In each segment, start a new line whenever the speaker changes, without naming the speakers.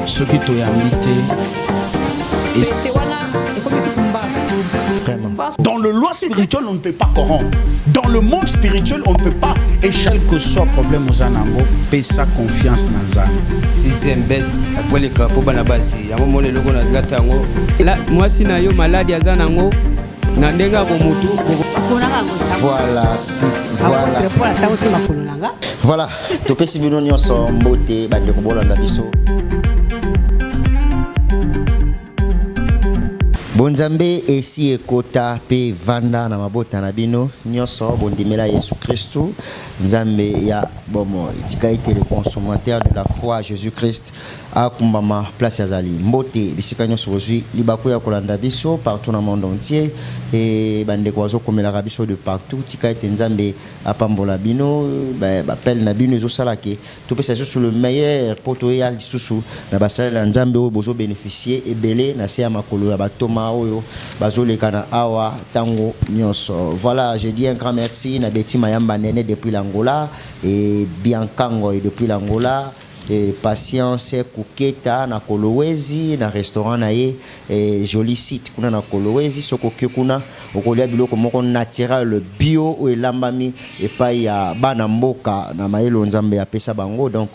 Ce qui t'a invité.
Vraiment.
Dans le loi spirituel, on ne peut pas corrompre. Dans le monde spirituel, on ne peut pas échapper. Quel que soit le problème aux anango, paie sa confiance dans Zan.
Sixième baisse, après les capos, banabasi.
Là, moi, si je malade, à Zanango, Nandenga Bomutu.
Voilà. Tu peux suivre nous en beauté, bande de biso. Bonzambe esi ekota pe vanda na mabota na bino nyonso bondimela Yesu Christu nzambe ya bomo itika ite le consommateur de la foi Jésus Christ a kumbama place azali mbote bisika nyonso bozwi libako ya kolanda biso partout dans le monde entier et bande ko azokomela biso de partout tika ite nzambe apambola bino ba appel na bino ezosalake to pesa sur le meilleur poto ya lisusu na basala nzambe o bozo bénéficier ebele na se ya makolo ya batoma oyo bazolekana awa tango nyonso. Voilà, je dis un grand merci na Betty Mayamba Nene depuis l'Angola et Biancango depuis l'Angola et Patience Kuketa na Kolowezi na restaurant na ye joli site kuna na Kolowezi soko kuna okolia biloko moko naturel bio o elambami et pa ya bana mboka na maelo nzambe ya pesa bango donc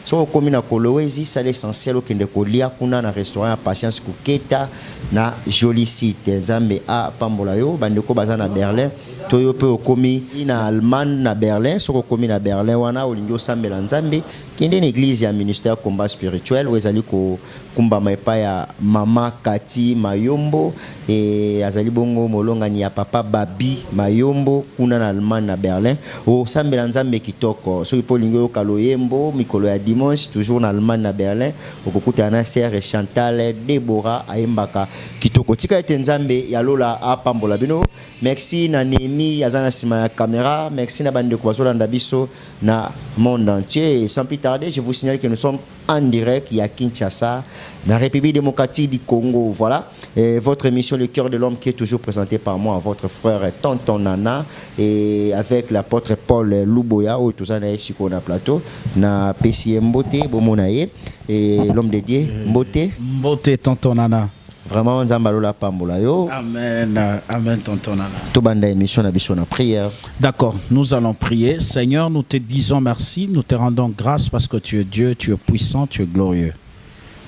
soko komi na Kolowezi c'est l'essentiel okende kolia kuna na restaurant ya Patience Kuketa na joli site nzambe a pambola yo bandeko baza na Berlin toyo pe okomi na Allemagne na Berlin soko komi na Berlin wana olingi osambela nzambe kende na église ya ministère combat spirituel où ezali ko kumba maipa ya mama Kati Mayombo et azali bongo molonga ni ya papa Babi Mayombo kuna na Allemagne na Berlin o sambela nzambe kitoko so ipolingi yo kaloyembo mikolo ya dimanche toujours na Allemagne na Berlin okokuta na sœur Chantal Deborah ayembaka kitoko tika ete nzambe ya lola apambola bino. Merci na Nemi yazana sima ya caméra, merci na bande ko bazolanda biso na monde entier et sans plus tarder je vous signale que nous sommes en direct à Kinshasa, dans la République démocratique du Congo. Voilà, et votre émission Le Cœur de l'Homme qui est toujours présentée par moi, votre frère Tonton Nana, et avec l'apôtre Paul Louboya, ou tout ça, on a plateau, na PCM Mbote, Bomonaye, et l'homme de Dieu, Mbote.
Mbote, Tonton Nana.
Vraiment, Nzambalola Pambola yo.
Amen, amen, Tonton Nana.
Tout banda émission na biso na prière.
D'accord, nous allons prier. Seigneur, nous te disons merci, nous te rendons grâce parce que tu es Dieu, tu es puissant, tu es glorieux.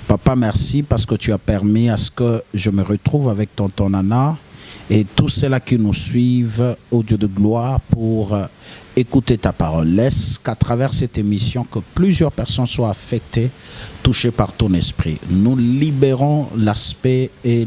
Papa, merci parce que tu as permis à ce que je me retrouve avec Tonton Nana et tous ceux-là qui nous suivent au Dieu de gloire pour écouter ta parole. Laisse qu'à travers cette émission, que plusieurs personnes soient affectées, touchées par ton esprit. Nous libérons l'aspect et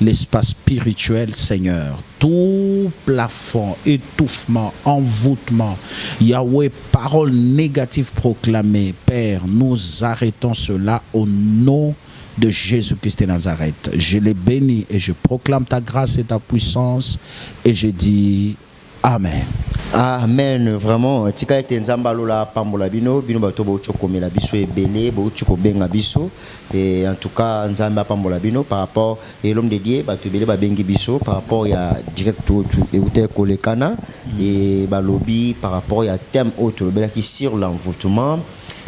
l'espace spirituel, Seigneur. Tout plafond, étouffement, envoûtement, Yahweh, parole négative proclamée, Père, nous arrêtons cela au nom de Jésus-Christ de Nazareth. Je les bénis et je proclame ta grâce et ta puissance et je dis Amen.
Amen. Vraiment, tika ete nzamba lola pambola bino bato bo tchokomela biso ebele bo tchokobenga biso et en tout cas nzamba pambola bino par rapport et l'homme de Dieu bato ebele ba bengi biso par rapport ya direct et ute kolekana et ba lobby par rapport ya thème autre bela qui sur l'envoûtement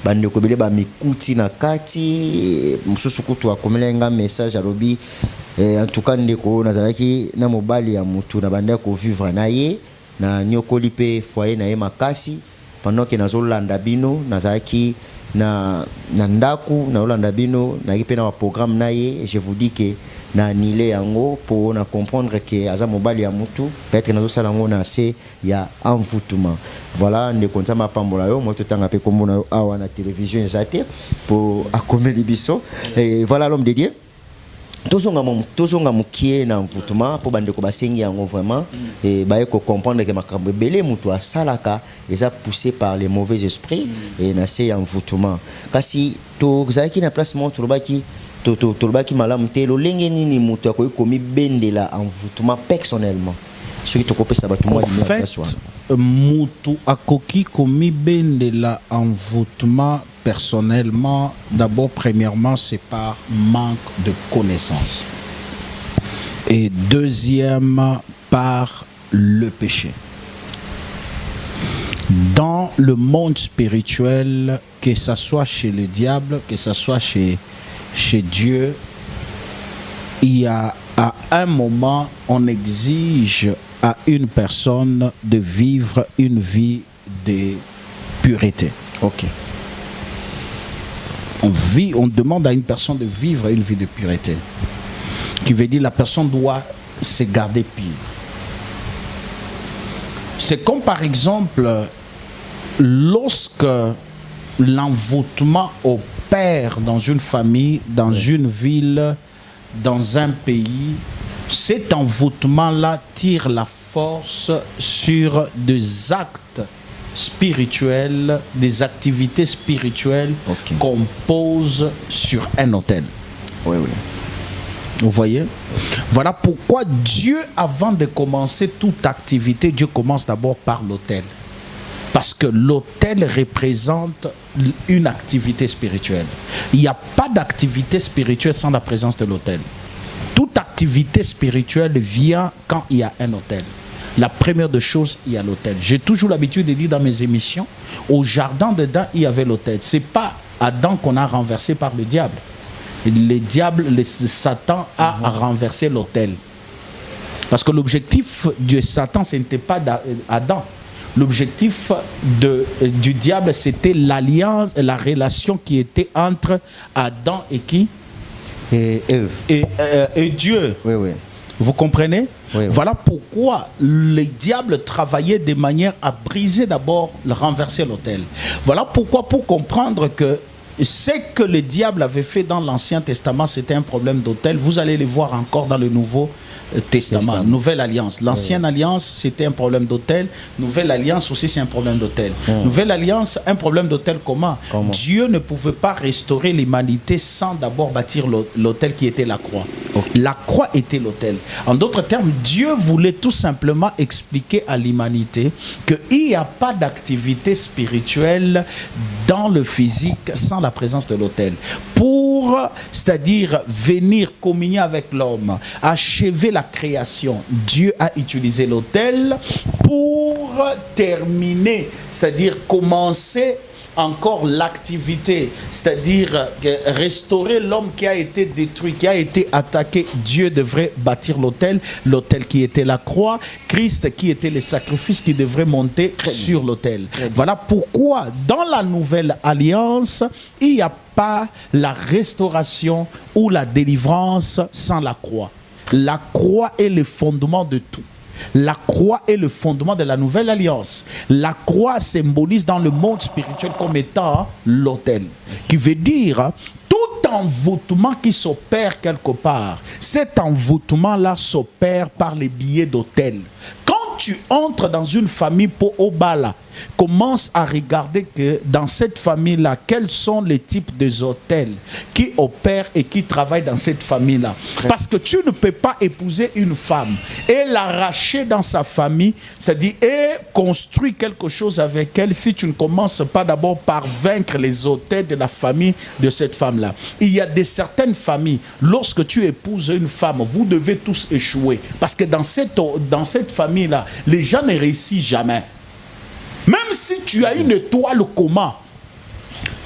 bande ko bele ba mikuti na kati mususu kutu akomelenga message à lobby en tout cas ndeko nazalaki na mobali ya mutu na bande ko vivre na ye na nyokoli pe foyer na ye makasi pendant que nazolanda bino nazalaki na ndaku na olanda bino na kipe na programme na ye je vous dis que na annulé yango pour na comprendre que aza mobali ya mutu peut-être nazosala ngo na se ya envoûtement. Voilà ndeko nzama pambola yo moto tanga pe kombo na awa télévision ezate pour akomeli biso et voilà l'homme de Dieu. Tozonga mukie na envoûtement pour bande ko basengi yango vraiment et ba ko comprendre que makambo belé mutu asalaka eza poussé par les mauvais esprits et na se envoûtement kasi to zaki na place montre baki to malamu te lo lenge nini mutu akoyi komi bendela envoûtement personnellement ce qui to kopesa bato moi
mutu akoki komi bendela envoûtement personnellement, d'abord, premièrement, c'est par manque de connaissance. Et deuxièmement, par le péché. Dans le monde spirituel, que ce soit chez le diable, que ce soit chez Dieu, il y a à un moment, on exige à une personne de vivre une vie de pureté.
Ok.
On demande à une personne de vivre une vie de pureté. Qui veut dire la personne doit se garder pure. C'est comme par exemple, lorsque l'envoûtement opère dans une famille, dans une ville, dans un pays, cet envoûtement-là tire la force sur des actes spirituels, des activités spirituelles qu'on pose sur un autel.
Oui, oui.
Vous voyez? Voilà pourquoi Dieu, avant de commencer toute activité, Dieu commence d'abord par l'autel. Parce que l'autel représente une activité spirituelle. Il n'y a pas d'activité spirituelle sans la présence de l'autel. Toute activité spirituelle vient quand il y a un autel. La première des choses, il y a l'autel. J'ai toujours l'habitude de dire dans mes émissions, au jardin d'Éden, il y avait l'autel. Ce n'est pas Adam qu'on a renversé par le diable. Satan a renversé l'autel. Parce que l'objectif de Satan, ce n'était pas Adam. L'objectif du diable, c'était l'alliance, la relation qui était entre Adam et qui?
Et Ève.
Et Dieu.
Oui, oui.
Vous comprenez?
Oui, oui.
Voilà pourquoi le diable travaillait de manière à briser d'abord, renverser l'autel. Voilà pourquoi, pour comprendre que ce que le diable avait fait dans l'Ancien Testament, c'était un problème d'autel. Vous allez le voir encore dans le Nouveau Testament. Nouvelle Alliance. L'Ancienne Alliance, c'était un problème d'autel. Nouvelle Alliance aussi, c'est un problème d'autel. Nouvelle Alliance, un problème d'autel comment? Dieu ne pouvait pas restaurer l'humanité sans d'abord bâtir l'autel qui était la croix. La croix était l'autel. En d'autres termes, Dieu voulait tout simplement expliquer à l'humanité qu'il n'y a pas d'activité spirituelle dans le physique sans la présence de l'autel. C'est-à-dire venir communier avec l'homme, achever la création, Dieu a utilisé l'autel pour terminer, c'est-à-dire commencer encore l'activité, c'est-à-dire restaurer l'homme qui a été détruit, qui a été attaqué. Dieu devrait bâtir l'autel qui était la croix, Christ qui était le sacrifice qui devrait monter sur l'autel. Voilà pourquoi dans la nouvelle alliance, il n'y a pas la restauration ou la délivrance sans la croix. La croix est le fondement de tout. La croix est le fondement de la nouvelle alliance. La croix symbolise dans le monde spirituel comme étant l'autel, qui veut dire tout envoûtement qui s'opère quelque part. Cet envoûtement-là s'opère par les billets d'autel. Quand tu entres dans une famille pour Obala, commence à regarder que dans cette famille-là, quels sont les types des hôtels qui opèrent et qui travaillent dans cette famille-là. Parce que tu ne peux pas épouser une femme et l'arracher dans sa famille, c'est-à-dire et construire quelque chose avec elle si tu ne commences pas d'abord par vaincre les hôtels de la famille de cette femme-là. Il y a certaines familles, lorsque tu épouses une femme, vous devez tous échouer. Parce que dans cette famille-là, les gens ne réussissent jamais. Même si tu as une étoile commun,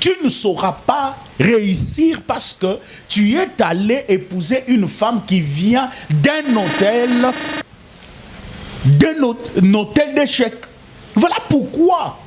tu ne sauras pas réussir parce que tu es allé épouser une femme qui vient d'un hôtel d'échec. Voilà pourquoi,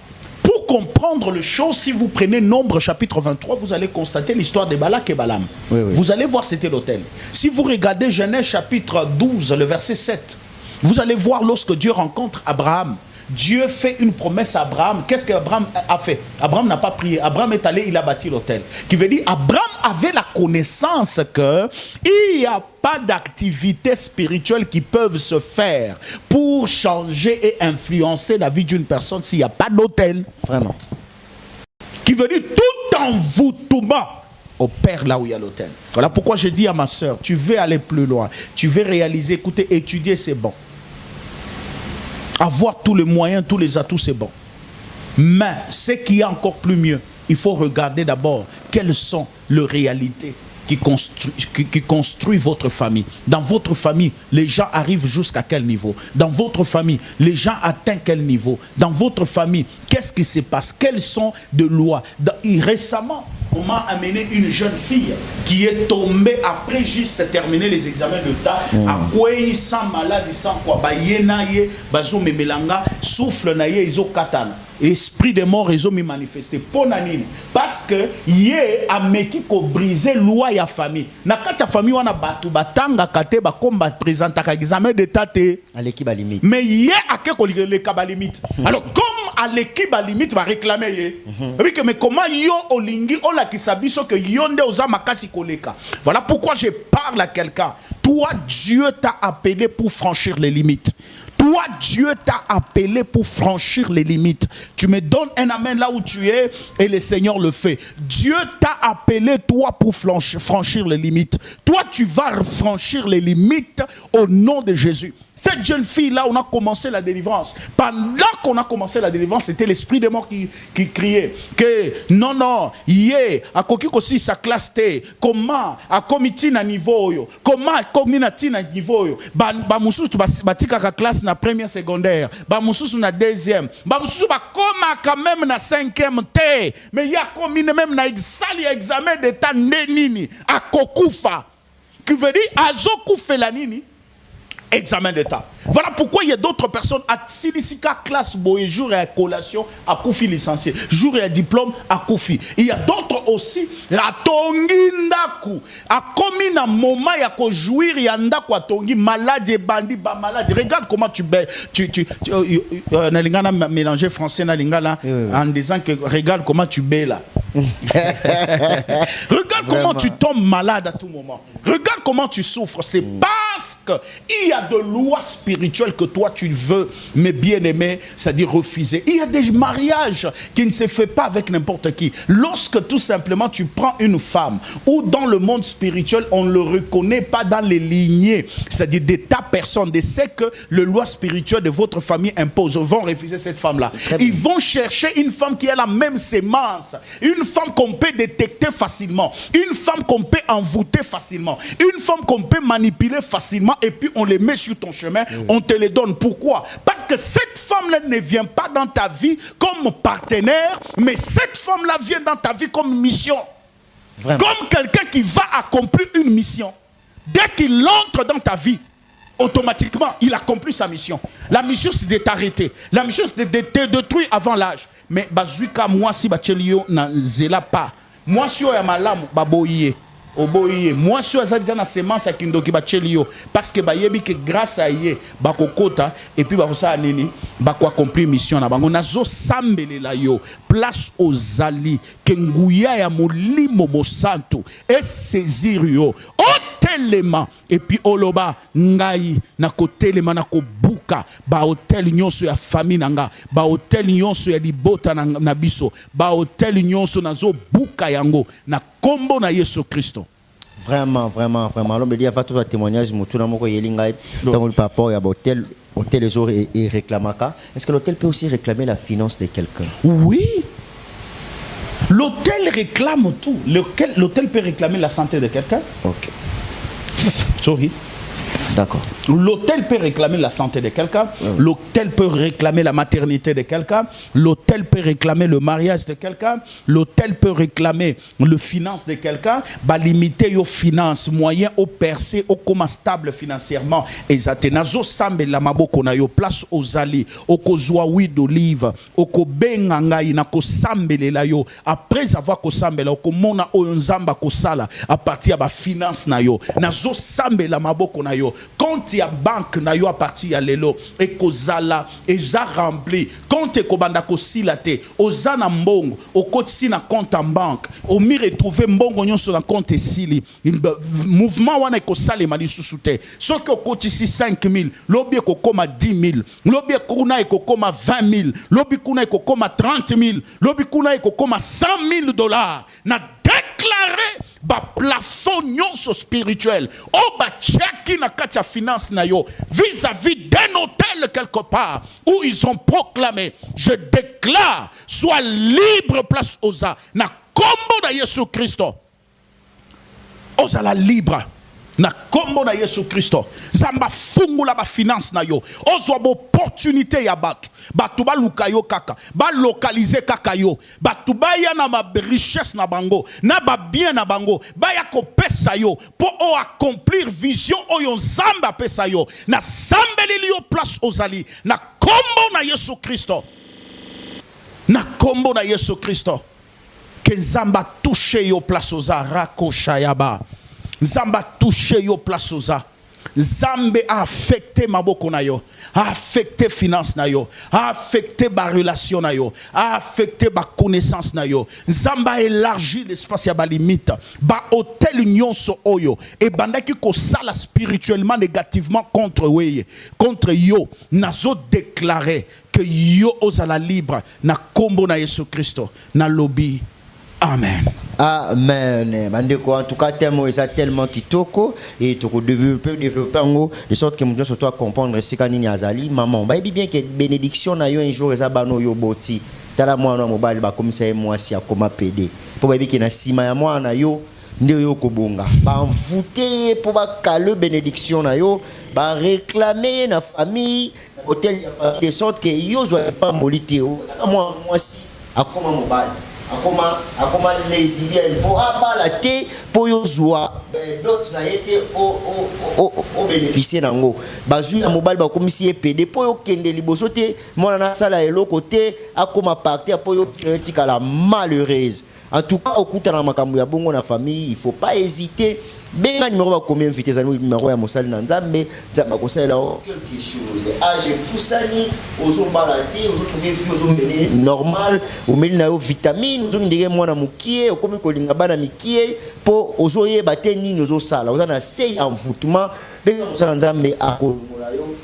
pour comprendre les choses, si vous prenez Nombre chapitre 23, vous allez constater l'histoire de Balak et Balaam. Oui, oui. Vous allez voir c'était l'hôtel. Si vous regardez Genèse chapitre 12, le verset 7, vous allez voir lorsque Dieu rencontre Abraham. Dieu fait une promesse à Abraham. Qu'est-ce qu'Abraham a fait? Abraham n'a pas prié. Abraham est allé, il a bâti l'autel. Qui veut dire, Abraham avait la connaissance qu'il n'y a pas d'activités spirituelles qui peuvent se faire pour changer et influencer la vie d'une personne s'il n'y a pas d'autel. Vraiment. Qui veut dire, tout envoûtement opère là où il y a l'autel. Voilà pourquoi je dis à ma soeur, tu veux aller plus loin, tu veux réaliser, écouter, étudier, c'est bon. Avoir tous les moyens, tous les atouts, c'est bon. Mais ce qui est encore plus mieux, il faut regarder d'abord quelles sont les réalités qui construit votre famille. Dans votre famille, les gens arrivent jusqu'à quel niveau? Dans votre famille, les gens atteignent quel niveau? Dans votre famille, qu'est-ce qui se passe? Quelles sont des lois? Récemment, on m'a amené une jeune fille qui est tombée après juste terminer les examens d'État, à quoi sans maladie, sans quoi, bazo memelanga, souffle naye, iso katana. Esprit de mort, ils ont manifesté. Parce que yé a meki ko briser loi ya famille. Na kati famille wana batu batanga kate ba komba présenter ka examen d'état te
à l'équipe à limite.
Mais yé a ke ko le ka limite. Alors comme à l'équipe à limite va réclamer yé. Mais comment yo olingi o la kisabiso que yonde oza makasi koleka. Voilà pourquoi je parle à quelqu'un. Toi Dieu t'a appelé pour franchir les limites. Toi, Dieu t'a appelé pour franchir les limites. Tu me donnes un amen là où tu es et le Seigneur le fait. Dieu t'a appelé, toi, pour franchir les limites. Toi, tu vas franchir les limites au nom de Jésus. Cette jeune fille-là, on a commencé la délivrance. Pendant qu'on a commencé la délivrance, c'était l'esprit des morts qui criait que non, yé, a koki kosi sa classe te, comment, a comité na niveau yo, comment, community na niveau yo, ba mususu batika ka classe na première secondaire, ba mususu na deuxième, ba mususu ba koma quand même na cinquième te, mais ya commune même na examen d'état nini, a kokufa, qui veut dire azokufe la nini. Examen d'état. Voilà pourquoi il y a d'autres personnes à Silisika classe boye jour et à collation à Koufi licencié, jour et à diplôme à Koufi. Il y a d'autres aussi à Tongi Ndaku à commis un moment il y a ko jouir y a Ndaku à Tongi malade et bandit ba malade. Regarde comment tu n'alingana mélanger français n'alingana en disant que regarde comment tu bais là. Regarde comment tu tombes malade à tout moment. Regarde comment tu souffres. C'est parce qu'il y a de lois spirituelles que toi tu veux, mais bien aimé, c'est-à-dire refuser. Il y a des mariages qui ne se font pas avec n'importe qui. Lorsque tout simplement tu prends une femme, ou dans le monde spirituel, on ne le reconnaît pas dans les lignées, c'est-à-dire de ta personne, de ce que les lois spirituelles de votre famille imposent, vont refuser cette femme-là. Ils vont chercher une femme qui a la même sémence, une femme qu'on peut détecter facilement, une femme qu'on peut envoûter facilement, une femme qu'on peut manipuler facilement, et puis on les met sur ton chemin, on te les donne. Pourquoi? Parce que cette femme-là ne vient pas dans ta vie comme partenaire, mais cette femme-là vient dans ta vie comme mission. Vraiment. Comme quelqu'un qui va accomplir une mission. Dès qu'il entre dans ta vie, automatiquement, il accomplit sa mission. La mission, c'est de t'arrêter. La mission, c'est de te détruire avant l'âge. Mais bazuika moi si bachelio na zela pas. Moi si ya malamu baboye. Oboye. Moi si azali na semence kindoki bachelio parce que bayebi que grâce à yé bakokota et puis bakosa nini bako accomplir mission na bango nazo sambelela yo place aux ali kenguya ya molimo mosanto et saisir yo telema et puis oloba ngai na kotelema na kobuka ba hotel nyonso ya famille nanga ba hotel nyonso ya libota na biso ba hotel nyonso nazo buka yango na kombo na Yesu Kristo.
Vraiment. Alors me dit avant tout témoignage mutu na moko yelinga dans le rapport ya hôtel les jours et réclamaka. Est-ce que l'hôtel peut aussi réclamer la finance de quelqu'un?
Oui. L'hôtel réclame tout. L'hôtel peut réclamer la santé de quelqu'un.
OK.
Sorry.
D'accord.
L'hôtel peut réclamer la santé de quelqu'un. L'hôtel peut réclamer la maternité de quelqu'un. L'hôtel peut réclamer le mariage de quelqu'un. L'hôtel peut réclamer le finance de quelqu'un. Bah limiter aux finances, moyens au percé, au comment stable financièrement. Exactement. Nazo sambe la maboko na yo place aux ali, au kozwa huile d'olive, au ko benga ngai na ko sambe la yo. Après avoir ko sambe la, ko mona o nzamba ko sala à partir ba finance na yo. Nazo sambe la maboko na yo. Quand il y a banque na yo à partir à lelo et kozala et za rempli compte ko banda ko silate ozana mbongo au kotsi na compte en banque au mi retrouver mbongo nyonso na compte sili mouvement wana ko sale mali susute so que kotisi 5000 lobi ko koma 10000 lobi kuna ko koma 20000 lobi kuna ko koma 30000 lobi kuna ko koma $100,000 na déclarer ba plafond nyonso spirituel o ba cheki na katia finance na yo vis-à-vis d'un hôtel quelque part où ils ont proclamé je déclare soit libre place aux na kombo na Yesu Kristo. ozala libre na kombo na Yesu Kristo. Zamba fungula ba finance na yo. Ozwa opportunité ya batu. Batu ba luka yo kaka. Ba localiser kaka yo. Batu ba ya na ma richesse na bango. Na ba bien na bango. Ba ya ko pesa yo. Po o accomplir vision o yon zamba pesa yo. Na sambeli li yo place ozali. Na kombo na Yesu Kristo. Na kombo na Yesu Kristo. Que zamba touche yo place oza. Rako shayaba. Zamba touche yo place oza. Zambe a affecté maboko na yo, a affecté finance na yo, a affecté ba relation na yo, a affecté ba connaissance na yo. Zamba élargi l'espace ya ba limite, ba hôtel union so oyo et bandaki ko sala spirituellement négativement contre yo, nazo déclarer que yo ozala libre na kombo na Yesu Kristo na lobby. Amen.
Amen. En tout cas, tellement ça tellement kitoko et tu développer de sorte que nous surtout comprendre ce qu'ani azali maman. Ba bien que bénédiction na yo un jour ça bano yo boti. Tala moi na mobile ba comme ça moi si akoma PD. Pour ba que na sima ya moi na yo ndio yo kobonga. Ba envoûter pour ba cale bénédiction na yo, ba réclamer na famille hôtel de sorte que yo soit pas molité. Moi si akoma mobile. Akoma les Iliens pour abalate pour yozwa d'autres na été au bénéficier nango bazui na mobile ba komisi PD pour yo kende liboso te mona na sala elo côté akoma partir pour yo tika la malheureuse. En tout cas, au coup de la bongo na famille, il faut pas hésiter. Benga numéro va combien invité za numéro ya mosali na nzambe, nzamba ko sala quelque chose. Age poussani, ozo balati, ozo trouver vie, ozo mener normal, o meli na yo vitamine, ozo ndenge mwana mukie, o komi ko linga bana mikie, po ozo yeba te nini ozo sala. Ozo na sei envoûtement, benga mosala nzambe akolongola yo.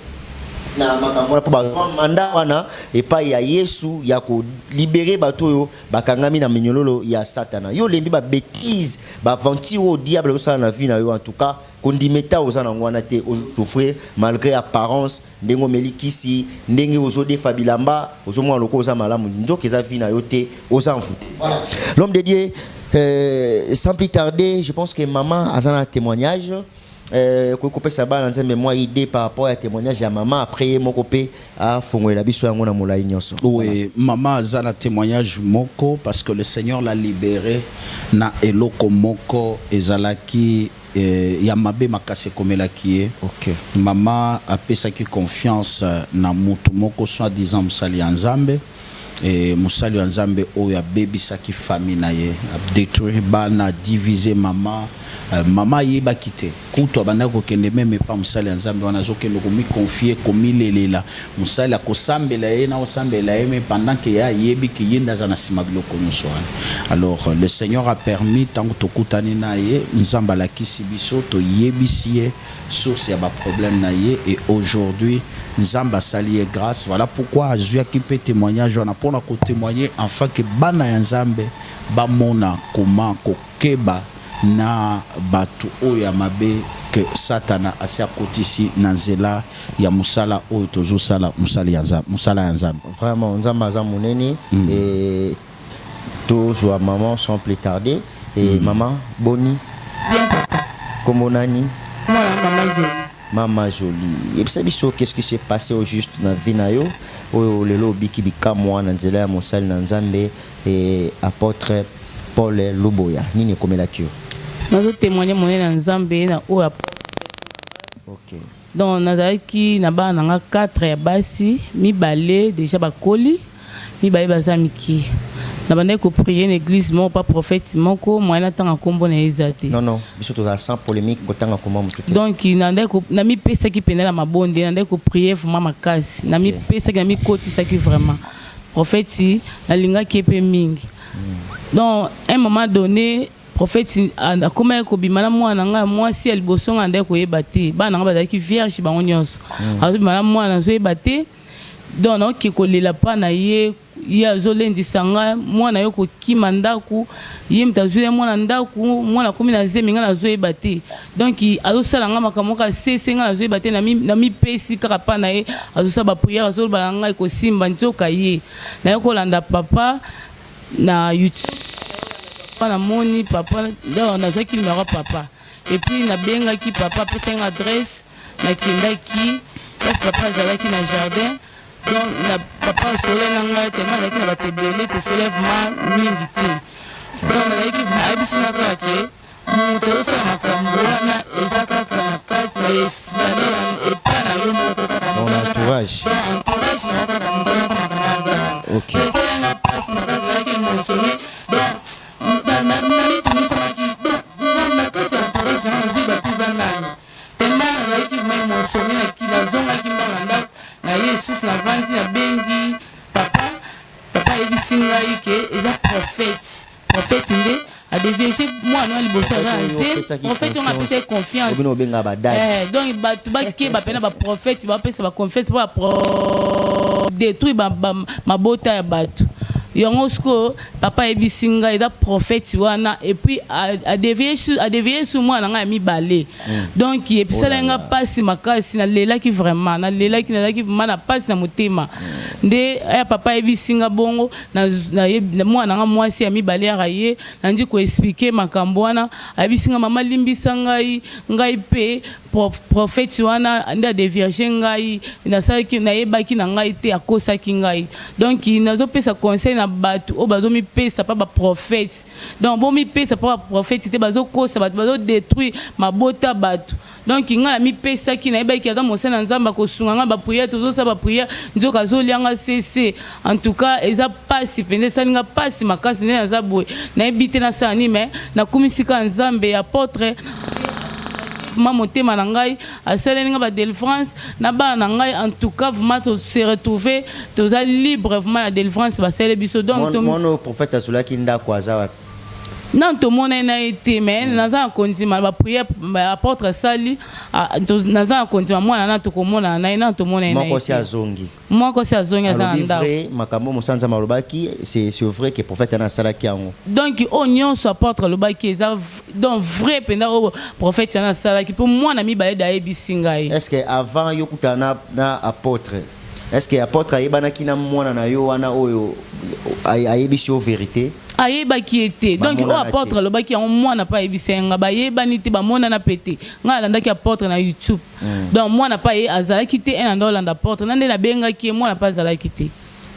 Na makambo na bazwa manda wana epa ya Yesu ya ko libérer bato yo bakangami na minyololo ya Satana. Yo lembi ba bêtise, ba aventure au diable ça na vie na yo en tout cas kondimeta oza na ngwana te souffrir malgré apparence ndengo melikisi ndenge ozo defa bilamba ozo mwa loko oza malamu ndoki za vie na yo te oza mfu. Voilà. L'homme de Dieu sans plus tarder, je pense que maman a un témoignage. Couper sa balle dans moi idée par rapport à témoignage à maman après mon copé à fongwe la biso yango na molai nyonso.
Oui, maman a un témoignage moko parce que le Seigneur l'a libéré na eloko moko ezalaki yamabe makase komela kié. OK. Maman a pesaki confiance na mutu moko soi-disant musali nzambe. Et musali nzambe oya baby saki famille na ye a détruire bana diviser maman maman yeba kité kuto bana ko kende même pas musali nzambe wana zo kende ko mi confier komi lelela musali ko sambela ye na osambela ye mais pendant que ya yebi ki yenda za na sima biloko nyonso wana. Alors le Seigneur a permis tango to kutani na ye nzamba la kisibiso to yebisiye source ya ba problème na ye et aujourd'hui nzamba sali et grâce. Voilà pourquoi Azua qui peut témoignage on a pour ko témoigner enfin que bana ya nzambe ba mona comment ko keba na batu oya mabe que Satana asia kotisi na nzela ya musala oyo tozo sala musali ya nzambe.
Vraiment nzamba za monene et toujours maman sans plus tarder et maman Boni bien comment nani Maman Jolie. Et puis qu'est-ce qui s'est passé au juste dans vie na yo o lelo biki bika moi na nzela ya musali na nzambe et apôtre Paul Luboya nini komela kio.
Nazo témoigner mon na nzambe na o.
OK.
Donc nazaki na ba na 4 ya basi mi balé déjà bakoli mi balé bazamiki. Na bande ko prier une église mon pas prophète moko moi na tanga kombo na ezate.
Non biso to sans polémique ko tanga kombo mututé.
Donc nande ko na mi pesa ki penela mabonde nande ko prier vraiment makasi. Na mi pesa ki na mi kotisa ki vraiment. Prophète si na linga ki pe mingi. Donc à un moment donné prophète a comment ko bimana mwana nga mwasi ya liboso nga ndeko yebate bana nga bazaki vierge bango nyonso. Azo bimana mwana zo yebate donc na ki ko lela pa na ye ya zolendi sanga mwana yo ko kima ndaku ye mtazule mwana ndaku mwana komi na zemi nga na zo yebate donc azo sala nga makamoka sese nga na zo yebate na mi pesi kaka pa na ye azo sa ba prière azo balanga ko simba nzoka ye na yo ko landa papa na YouTube na moni papa donc nazaki numéro papa et puis na benga ki papa pesa une adresse na kindaki parce que papa azalaki na jardin donc na papa sole na ngai tellement nazalaki na batebele to soulèvement mingi te donc nazalaki abisina kaka ke moto osala makambo wana eza kaka na kati na esale epa na yo moko kaka
mon entourage
na kaka motonasanaka na azala esala na pasi na kati azalaki monsome donc namitunisaki na kati ya entourage na nazwi batiza nani tellement nazalaki mai monsome nazongaki mbala ndako na ye susu na vandi na bengi papa yebisi ngai ke eza prophète nde adevierge mwana wa liboso aza na se prophète onga apesa confiance donc bato bakeba pena baprophète bapesa baconfiance mpo détruire mabota ya bato yango siko papa yebisi ngai eza prophète wana et puis adevie su mwana ngai ya mibale donc episala nga mpasi makasi nalelaki vraiment nalelaki nazalaki vraiment na mpasi na motema nde ya papa yebisi nga bongo mwana nga mwasi ya mibale yaka ye nandi koexplike makambo wana ayebisi nga mama limbisa ngai mpe prophète wana nde adevierge ngai nasalaki nayebaki na ngai te akosaki ngai donc nazopesa conseil na bato oyo bazomipesa pa baprophète donc bomipesa pa baprophète te bazokosa bato bazodétruire mabota bato donc ngai namipesaki nayebaki aza mosala na nzambe akosunga ngai bapriere tozosala bapriere nzoka azolianga sese en tout cas eza pasi pende esalinga pasi makasi nde naza boye nayebi te nasala nini me nakumisika nzambe apôtre motema na ngai asaleli nga badelivrance na bana na ngai en tout cas vraiment se retrouver toza libre vraiment la délivrance basale biso donc
mon prophète azolaki ndako aza wapi
non tomona na été mais naza kondima ba prière apôtre sali naza kondima mwana na tokomona na tomona na
moko si azongi
aza ndako
vrai makambo mosanza malobaki c'est vrai que prophète ana salaki yango
donc onyon so apôtre lobaki eza donc vrai penda o prophète ana salaki pour mwana mibale da ebisingai
est-ce que avant yokutana na apôtre est-ce que apôtre ayebanaki na mwana na yo wana oyo ayebisi yo vérité
ayebaki ete donc o apôtre lobaki yango mwana pa yebisenga bayebani te bamonana pete ngai alandaki apôtre na YouTube donc mwana pa ye azalaki te ena olanda apôtre nande nabengaki mwana pa azalaki te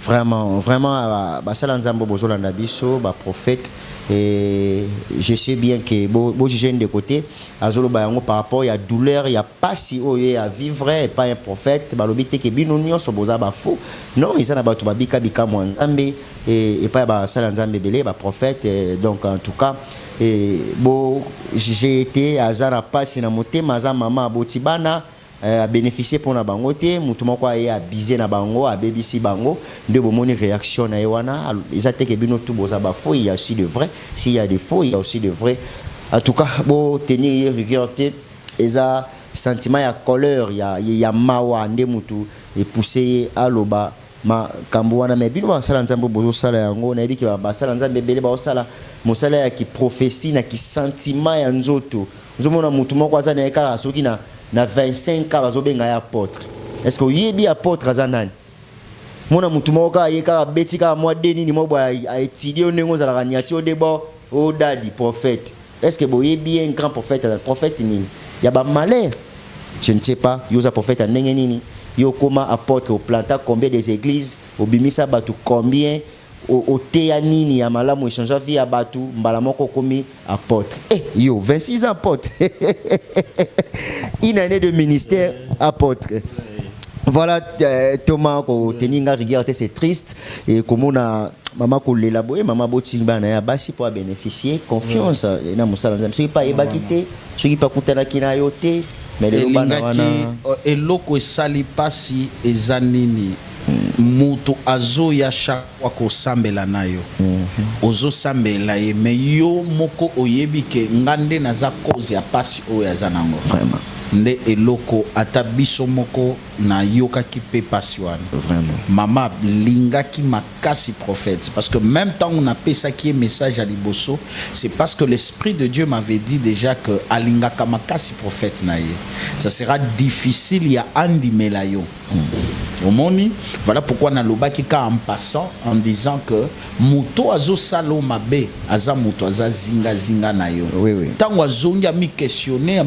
vraiment basala nzambo bozolanda biso baprophète et je sais bien que bo juger de côté azoloba yango par rapport ya douleur ya pasi oyo à vivre et pas un prophète balobi te ke bino nyonso boza ba faux non ils ana bato babika bika mo nzambe et pas ba sala nzambe belé ba prophète donc en tout cas j'ai été azara pasi na motema aza mama botibana a bénéficié pour na bango te mutu moko aye abusé na bango abebisi bango nde bomoni réaction na yewana ils attaquent que bino tout boza ba faux il y a aussi de vrai s'il y a des faux il y a aussi de vrai en tout cas bo tenir rigueur te eza sentiment ya colère ya mawa nde mutu et pousser aloba ma kambo wana me bino basala nzambo bozo sala yango na yebi ke basala nzambe bele ba osala mosala ya ki prophétie na ki sentiment ya nzoto nzomona mutu moko aza na ekara soki na 25 ans bazobenga ya apôtre est-ce que yebi apôtre azanani mona mutu moko ayeka betika mwa deni ni mobo a étudier onengo za la niatio debo o dadi prophète est-ce que boyebi un grand prophète nini ya ba malheur je ne sais pas yoza prophète ndenge nini yo koma apôtre au planta combien des églises au bimisa batu combien au teya nini ya malamu échange vie ya batu mbala moko komi apôtre yo 26 apôtres une année de ministère apôtre voilà Thomas ko teninga regarder c'est triste et comme on a maman ko l'élaborer maman botimba na ya basi pour bénéficier confiance na musala nzambe soki pa ebakité soki pa kutana kina yote mais le bana wana
eloko esali pasi ezanini mutu azo ya chaque fois ko sambela nayo ozo sambela ye mais yo moko oyebi ke ngande naza cause ya pasi o ya zanango
vraiment
nde eloko atabiso moko na yoka ki pe pasiwan.
Vraiment.
Maman linga ki makasi prophète parce que même temps on a pesa qui est message à liboso, c'est parce que l'esprit de Dieu m'avait dit déjà que alinga kamakasi prophète na ye. Ça sera difficile ya andi melayo. Omoni, voilà pourquoi na lobaki ka en passant en disant que muto azo salo mabe aza muto aza zinga na yo.
Oui, oui.
Tango azongi mi questionner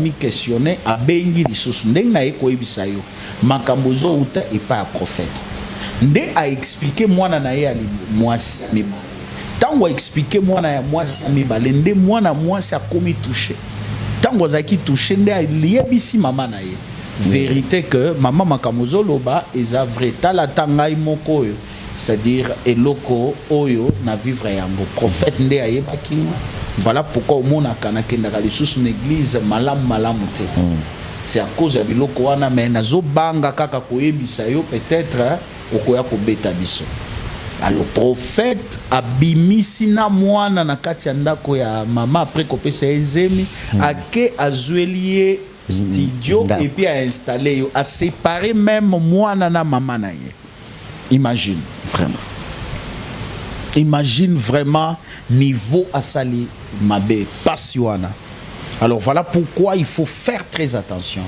abengi lisusu ndenge na eko ebisa yo makambo zo uta et pas prophète nde a expliquer mwana na ye ali mwasi mi tango a expliquer mwana ya mwasi mi balende mwana mwasi a komi touché tango azaki touché nde a liebisi mama na ye vérité que mama makambo zo loba eza vrai tala tangai moko yo c'est-à-dire eloko oyo na vivre yango prophète nde ayebaki. Voilà pourquoi au monde a kanakenda lisusu l'église malamu te. C'est à cause de biloko wana mais nazo banga kaka koyebisa yo peut-être okoya ko beta biso. Alors prophète abimisi na mwana na kati ya ndako ya mama après kopesa ezemi ake azuelie studio et puis a installé yo a séparé même mwana na mama na ye. Imagine vraiment niveau asali mabe pasiwana. Alors voilà pourquoi il faut faire très attention.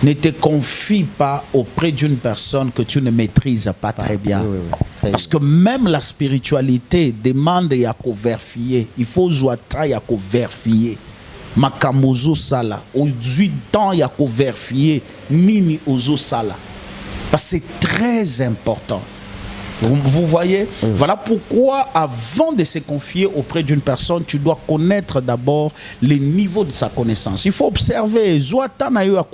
Ne te confie pas auprès d'une personne que tu ne maîtrises pas très bien.
Très
parce que même la spiritualité demande ya ko vérifier. Il faut zoata ya ko vérifier. Makamozo sala. Au 8 ans ya ko vérifier nini ozo sala. Parce que c'est très important. Vous voyez, voilà pourquoi avant de se confier auprès d'une personne, tu dois connaître d'abord les niveaux de sa connaissance. Il faut observer,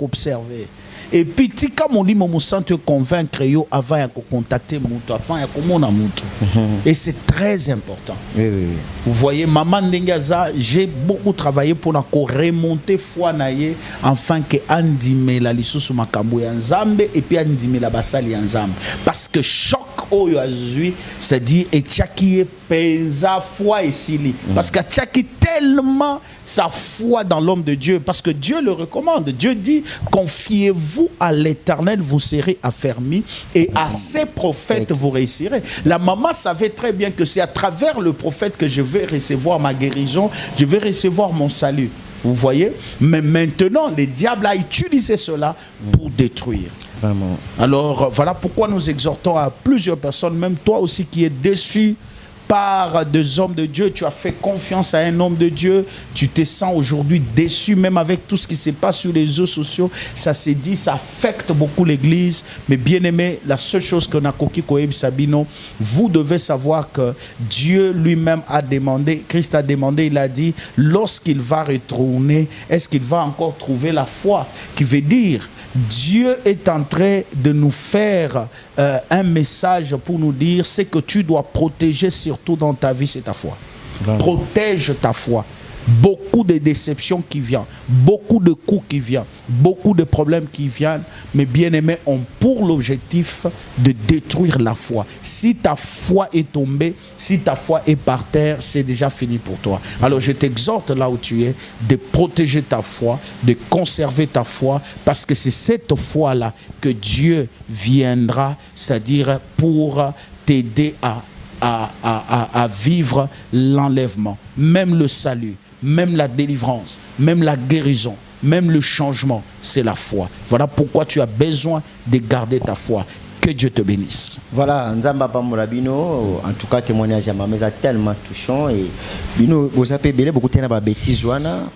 observer. Et puis, tika moli momusan te convaincre yo avant de contacter muto, avant de komona muto. Et c'est très important. Vous voyez, maman Ndengaza, j'ai beaucoup travaillé pour remonter foi naye afin que andime la lisusu makambo ya nzambe et puis andime la basali ya nzambe. Parce que choc oyo azui, c'est-à-dire et tchaki penza foi esili. Parce que tchaki tellement sa foi dans l'homme de Dieu, parce que Dieu le recommande. Dieu dit, confiez-vous à l'Éternel, vous serez affermis, et à ses prophètes vous réussirez. La maman savait très bien que c'est à travers le prophète que je vais recevoir ma guérison, je vais recevoir mon salut. Vous voyez? Mais maintenant, le diable a utilisé cela pour détruire.
Vraiment.
Alors, voilà pourquoi nous exhortons à plusieurs personnes, même toi aussi qui es déçu par des hommes de Dieu, tu as fait confiance à un homme de Dieu, tu te sens aujourd'hui déçu, même avec tout ce qui se passe sur les réseaux sociaux, ça s'est dit, ça affecte beaucoup l'église, mais bien aimé, la seule chose que Nakoki Koeb Sabino, vous devez savoir que Dieu lui-même a demandé, Christ a demandé, il a dit, lorsqu'il va retourner, est-ce qu'il va encore trouver la foi? Qui veut dire, Dieu est en train de nous faire un message pour nous dire ce que tu dois protéger surtout dans ta vie, c'est ta foi. Vraiment. Protège ta foi. Beaucoup de déceptions qui viennent, beaucoup de coups qui viennent, beaucoup de problèmes qui viennent, mais bien aimés ont pour l'objectif de détruire la foi. Si ta foi est tombée, si ta foi est par terre, c'est déjà fini pour toi. Alors je t'exhorte là où tu es, de protéger ta foi, de conserver ta foi, parce que c'est cette foi-là que Dieu viendra, c'est-à-dire pour t'aider à vivre l'enlèvement, même le salut, même la délivrance, même la guérison, même le changement, c'est la foi. Voilà pourquoi tu as besoin de garder ta foi. Que Dieu te bénisse.
Voilà, Nzamba Pamorabino, en tout cas, témoignage à ma maison tellement touchant. Et Bino, vous avez beaucoup de bêtises.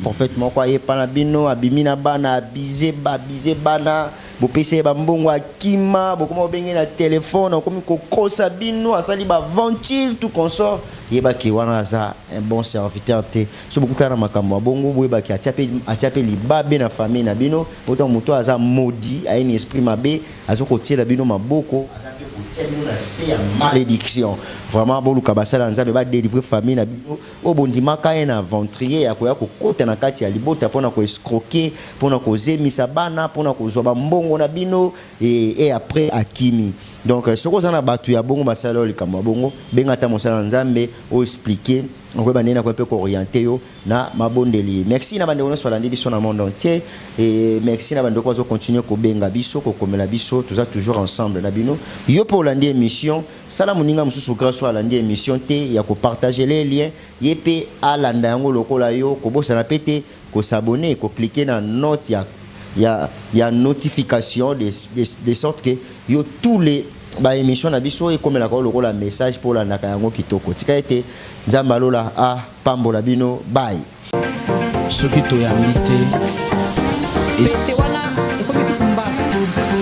Prophète, moi, quoi, Panabino, Abimina Bana, Abizé Bana, vous payez Bambongo, Kima, beaucoup de na téléphone, comme Kokosa Bino, Asali Ventile, tout consort. Yeba ki wana za un bon serviteur te so beaucoup kana makambo bongo boyeba ki atiape libabe na famille na bino pourtant moto aza maudit a un esprit mabe azoko tiela bino maboko azape kotia bino na se ya malédiction vraiment boluka basala nzambe ba délivrer famille na bino obondima ka na ventrier ya koya kokota na kati ya libota pona ko escroquer pona ko zemisa bana pona ko zwa mbongo na bino et après akimi. Donc ce qu'on a battu à bongo masala likamwa bongo bengata mosala nzambe o expliquer on va bandi na ko peu orienté yo na mabondeli. Merci na bandi on soit landi biso na monde entier et merci na bandi ko continuer ko benga biso ko komela biso tout ça toujours ensemble na bino. Yo pour landi émission sala muninga mususu grâce à landi émission te ya ko partager les liens yepé à landa yango lokola yo ko bossa na pété ko s'abonner ko cliquer na note ya notification de sorte que yo tous les émission na biso et comme la lokola message pour la naka yango kitoko tika ete nzambalola a pambola bino bye
ce qui t'a invité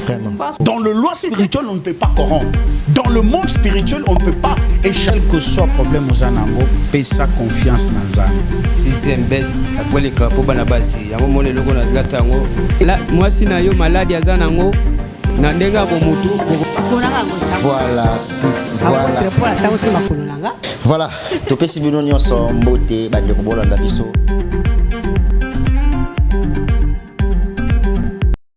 vraiment dans le loi spirituel on ne peut pas corrompre dans le monde spirituel on ne peut pas et quel que soit problème aux anango paie sa confiance dans Nzambe
6e base après les capos banabasi yango mone loko na lata yango
la moi sina yo maladi azanango na ndenga ko mutu
voilà topesi bino nyonso mbote bande ko bolanda biso